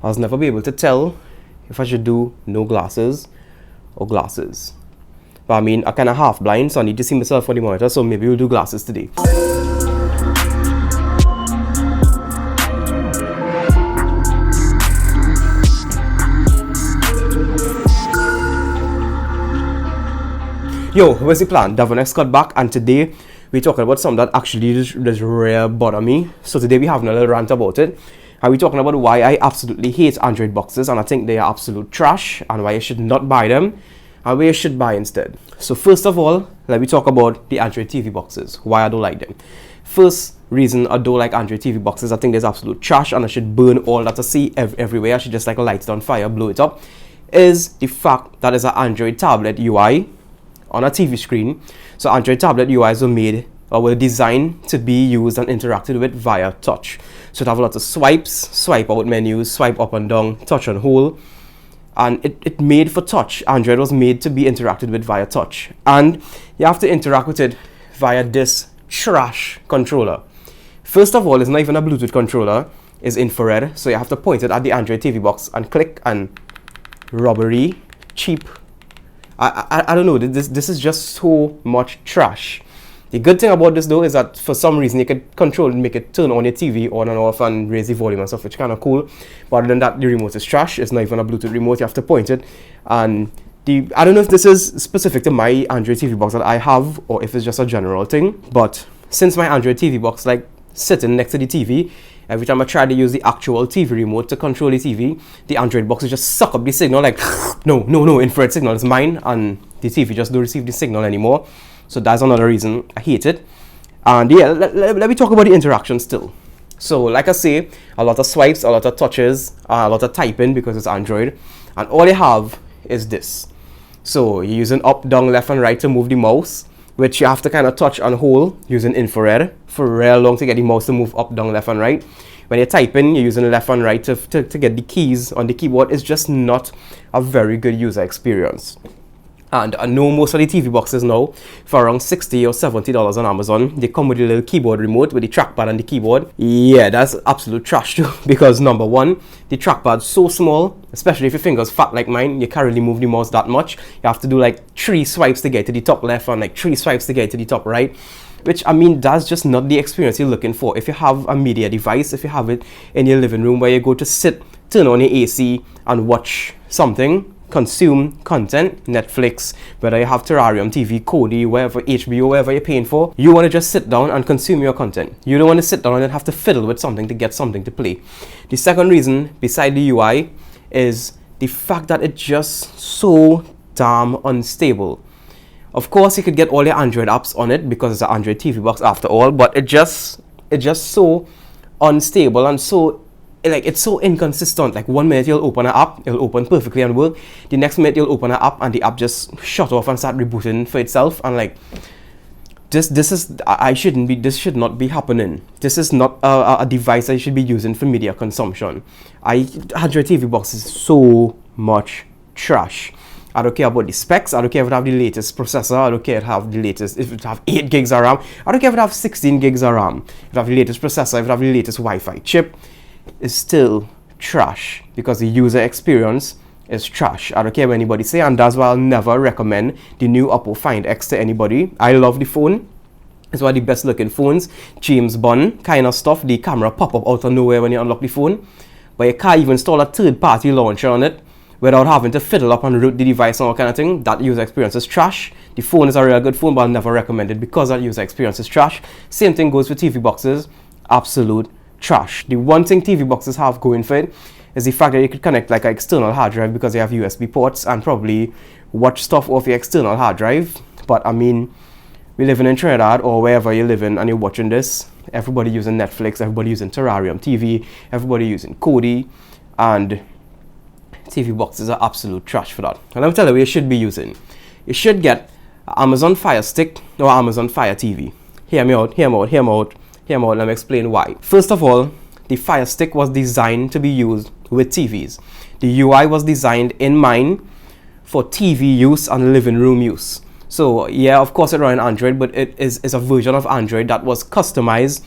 I was never be able to tell if I should do no glasses or glasses. But I mean, I'm kind of half blind, so I need to see myself on the monitor, so maybe we'll do glasses today. Yo, where's the plan? Devon got back, and today we're talking about something that actually does rare bother me. So today we're having a little rant about it. And we're talking about why I absolutely hate Android boxes, and I think they are absolute trash, and why you should not buy them, and where you should buy instead. So first of all, let me talk about the Android TV boxes, why I don't like them. First reason I don't like Android TV boxes, I think there's absolute trash, and I should burn all that I see everywhere. I should just like light it on fire, blow it up, is the fact that it's an Android tablet UI on a TV screen. So Android tablet UIs were made or were designed to be used and interacted with via touch. So it have a lot of swipes, swipe out menus, swipe up and down, touch and hold. And it made for touch. Android was made to be interacted with via touch. And you have to interact with it via this trash controller. First of all, it's not even a Bluetooth controller, it's infrared. So you have to point it at the Android TV box and click, and rubbery, cheap. I don't know, this is just so much trash. The good thing about this though is that for some reason you can control and make it turn on your TV on and off and raise the volume and stuff, which is kind of cool. But other than that, the remote is trash. It's not even a Bluetooth remote. You have to point it. And I don't know if this is specific to my Android TV box that I have, or if it's just a general thing. But since my Android TV box like sitting next to the TV, every time I try to use the actual TV remote to control the TV, the Android box will just suck up the signal like, no, infrared signal is mine, and the TV just don't receive the signal anymore. So that's another reason I hate it. And yeah, let me talk about the interaction still. So like I say, a lot of swipes, a lot of touches, a lot of typing because it's Android. And all you have is this. So you're using up, down, left and right to move the mouse, which you have to kind of touch and hold using infrared for real long to get the mouse to move up, down, left and right. When you're typing, you're using left and right to get the keys on the keyboard. It's just not a very good user experience. And I know most of the TV boxes now, for around $60 or $70 on Amazon, they come with a little keyboard remote with the trackpad and the keyboard. Yeah, that's absolute trash too, because number one, the trackpad's so small, especially if your finger's fat like mine, you can't really move the mouse that much. You have to do like 3 swipes to get to the top left and like 3 swipes to get to the top right. Which, I mean, that's just not the experience you're looking for. If you have a media device, if you have it in your living room where you go to sit, turn on your AC and watch something, consume content, Netflix, whether you have Terrarium TV, Kodi, wherever, HBO, wherever you're paying for, you want to just sit down and consume your content. You don't want to sit down and then have to fiddle with something to get something to play. The second reason, beside the UI, is the fact that it's just so damn unstable. Of course, you could get all your Android apps on it because it's an Android TV box after all, but it's just so unstable and so like it's so inconsistent. Like 1 minute you'll open an app, it'll open perfectly and work. The next minute you'll open an app and the app just shut off and start rebooting for itself. And like this should not be happening. This is not a device that you should be using for media consumption. Android TV box is so much trash. I don't care about the specs. I don't care if it have the latest processor. I don't care if it have 8 gigs of RAM. I don't care if it have 16 gigs of RAM. If it have the latest processor, if it have the latest Wi-Fi chip, it's still trash because the user experience is trash. I don't care what anybody say, and that's why I'll never recommend the new Oppo Find X to anybody. I love the phone. It's one of the best looking phones. James Bond kind of stuff. The camera pop up out of nowhere when you unlock the phone. But you can't even install a third-party launcher on it without having to fiddle up and root the device and all kind of thing. That user experience is trash. The phone is a real good phone, but I'll never recommend it because that user experience is trash. Same thing goes for TV boxes. Absolute trash. The one thing TV boxes have going for it is the fact that you could connect like an external hard drive because they have USB ports and probably watch stuff off your external hard drive. But I mean, we live in Trinidad or wherever you live in and you're watching this, everybody using Netflix, everybody using Terrarium TV, everybody using Kodi, and TV boxes are absolute trash for that. And let me tell you what you should be using. You should get Amazon Fire Stick or Amazon Fire TV. Hear me out. Let me explain why. First of all, the Fire Stick was designed to be used with TVs. The UI was designed in mind for TV use and living room use. So yeah, of course it runs Android, but it is a version of Android that was customized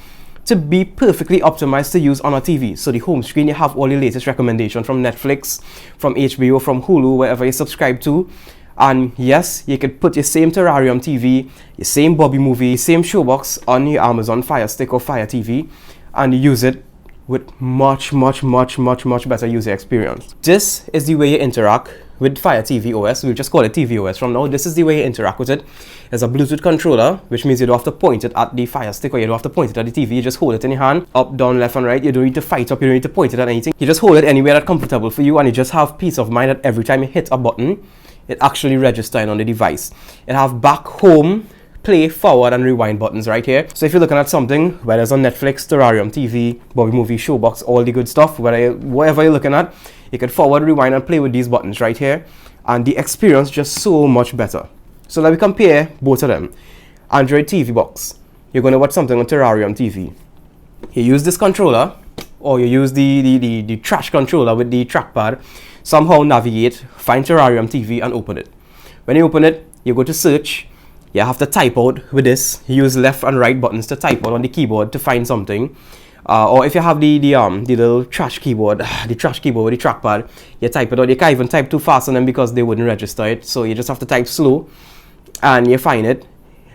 to be perfectly optimized to use on a TV. So the home screen, you have all the latest recommendations from Netflix, from HBO, from Hulu, wherever you subscribe to. And yes, you could put your same Terrarium TV, your same Bobby movie, same showbox on your Amazon Fire Stick or Fire TV and use it with much better user experience. This is the way you interact with FireTV OS. We'll just call it TV OS from now. This is the way you interact with it. There's a Bluetooth controller, which means you don't have to point it at the Fire Stick or you don't have to point it at the TV. You just hold it in your hand, up, down, left and right. You don't need to fight up, you don't need to point it at anything. You just hold it anywhere that's comfortable for you and you just have peace of mind that every time you hit a button, it actually registers on the device. It have back, home, play, forward and rewind buttons right here. So if you're looking at something, whether it's on Netflix, Terrarium TV, Bobby Movie, Showbox, all the good stuff, whatever you're looking at, you can forward, rewind and play with these buttons right here. And the experience just so much better. So let me compare both of them. Android TV box. You're going to watch something on Terrarium TV. You use this controller or you use the trash controller with the trackpad. Somehow navigate, find Terrarium TV and open it. When you open it, you go to search. You have to type out with this. You use left and right buttons to type out on the keyboard to find something. Or if you have the little trash keyboard, the trash keyboard with the trackpad, you type it out. You can't even type too fast on them because they wouldn't register it. So you just have to type slow and you find it.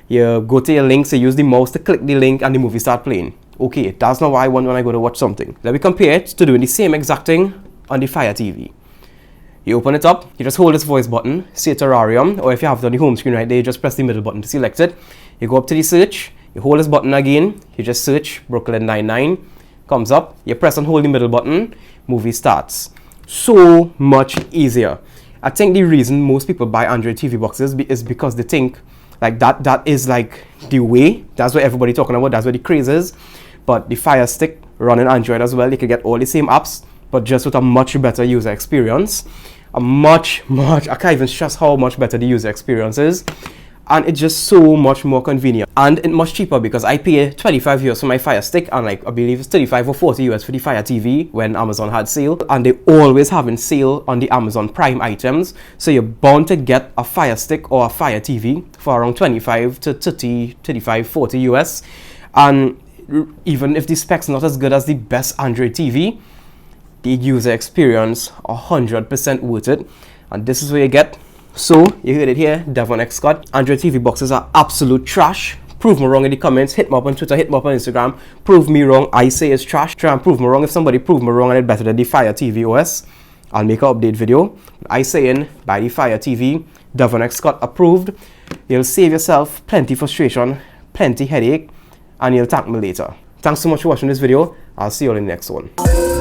You go to your links, you use the mouse to click the link and the movie start playing. Okay, that's not what I want when I go to watch something. Let me compare it to doing the same exact thing on the Fire TV. You open it up, you just hold this voice button, say Terrarium, or if you have it on the home screen right there, you just press the middle button to select it. You go up to the search, you hold this button again, you just search Brooklyn Nine-Nine, comes up, you press and hold the middle button, movie starts. So much easier. I think the reason most people buy Android TV boxes is because they think like that is like the way, that's what everybody talking about, that's what the craze is. But the Fire Stick running Android as well, you can get all the same apps, but just with a much better user experience. I can't even stress how much better the user experience is. And it's just so much more convenient. And it's much cheaper because I pay $25 for my Fire Stick and like I believe it's 35 or 40 US for the Fire TV when Amazon had sale. And they always having sale on the Amazon Prime items. So you're bound to get a Fire Stick or a Fire TV for around 25 to 30, 35, 40 US. And even if the specs not as good as the best Android TV, the user experience 100% worth it. And this is what you get. So you heard it here, Devon X Scott. Android TV boxes are absolute trash. Prove me wrong in the comments. Hit me up on Twitter, hit me up on Instagram. Prove me wrong. I say it's trash. Try and prove me wrong. If somebody prove me wrong and it's better than the Fire TV OS, I'll make an update video. I saying buy the Fire TV, Devon X Scott approved. You'll save yourself plenty frustration, plenty headache, and you'll thank me later. Thanks so much for watching this video. I'll see you all in the next one.